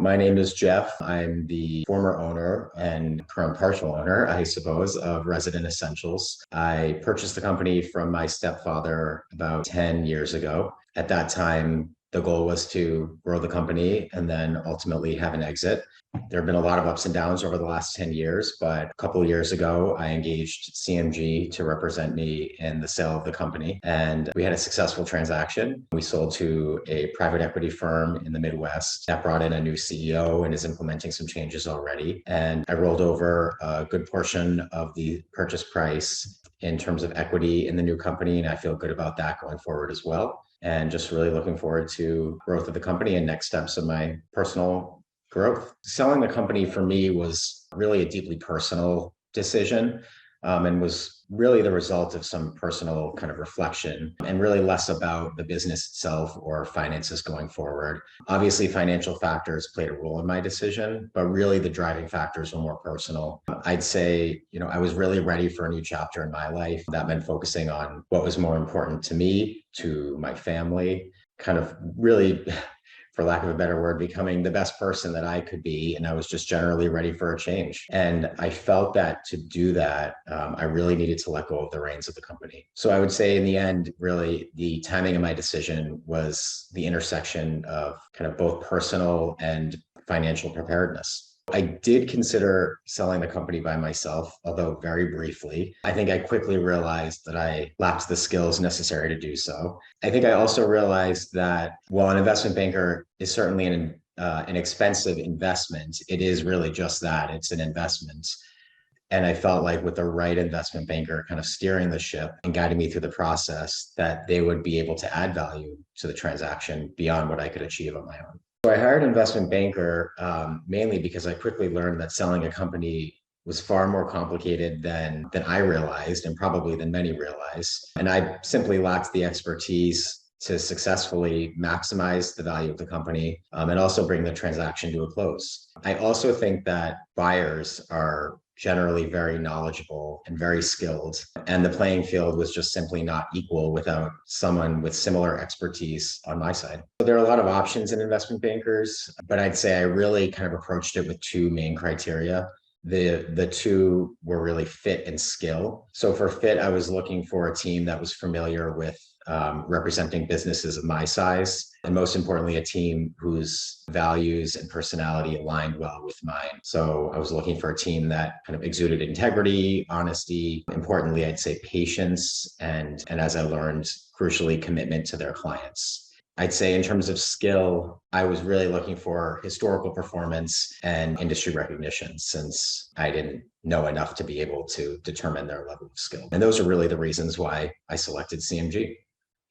My name is Jeff. I'm the former owner and current partial owner, I suppose, of Resident Essentials. I purchased the company from my stepfather about 10 years ago. At that time, the goal was to grow the company and then ultimately have an exit. There have been a lot of ups and downs over the last 10 years, but a couple of years ago, I engaged CMG to represent me in the sale of the company. And we had a successful transaction. We sold to a private equity firm in the Midwest that brought in a new CEO and is implementing some changes already. And I rolled over a good portion of the purchase price in terms of equity in the new company. And I feel good about that going forward as well. And just really looking forward to growth of the company and next steps of my personal growth. Selling the company for me was really a deeply personal decision, and was really the result of some personal kind of reflection and really less about the business itself or finances going forward. Obviously, financial factors played a role in my decision, but really the driving factors were more personal. I'd say, I was really ready for a new chapter in my life. That meant focusing on what was more important to me, to my family, kind of really, for lack of a better word, becoming the best person that I could be. And I was just generally ready for a change. And I felt that to do that, I really needed to let go of the reins of the company. So I would say in the end, really, the timing of my decision was the intersection of kind of both personal and financial preparedness. I did consider selling the company by myself, although very briefly. I think I quickly realized that I lacked the skills necessary to do so. I think I also realized that while an investment banker is certainly an expensive investment, it is really just that. It's an investment. And I felt like with the right investment banker kind of steering the ship and guiding me through the process, that they would be able to add value to the transaction beyond what I could achieve on my own. So I hired an investment banker mainly because I quickly learned that selling a company was far more complicated than I realized, and probably than many realize. And I simply lacked the expertise to successfully maximize the value of the company and also bring the transaction to a close. I also think that buyers are generally very knowledgeable and very skilled, and the playing field was just simply not equal without someone with similar expertise on my side. So there are a lot of options in investment bankers, but I'd say I really kind of approached it with two main criteria. The two were really fit and skill. So for fit, I was looking for a team that was familiar with representing businesses of my size, and most importantly, a team whose values and personality aligned well with mine. So I was looking for a team that kind of exuded integrity, honesty, importantly, I'd say patience, and as I learned, crucially, commitment to their clients. I'd say in terms of skill, I was really looking for historical performance and industry recognition, since I didn't know enough to be able to determine their level of skill. And those are really the reasons why I selected CMG.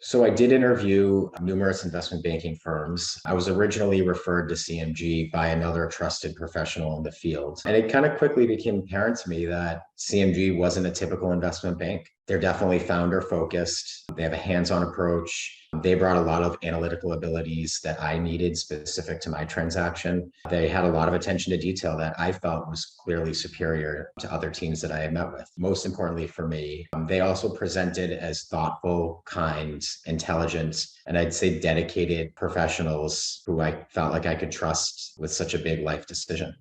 So I did interview numerous investment banking firms. I was originally referred to CMG by another trusted professional in the field. And it kind of quickly became apparent to me that CMG wasn't a typical investment bank. They're definitely founder focused. They have a hands-on approach. They brought a lot of analytical abilities that I needed specific to my transaction. They had a lot of attention to detail that I felt was clearly superior to other teams that I had met with. Most importantly for me, they also presented as thoughtful, kind, intelligent, and I'd say dedicated professionals who I felt like I could trust with such a big life decision.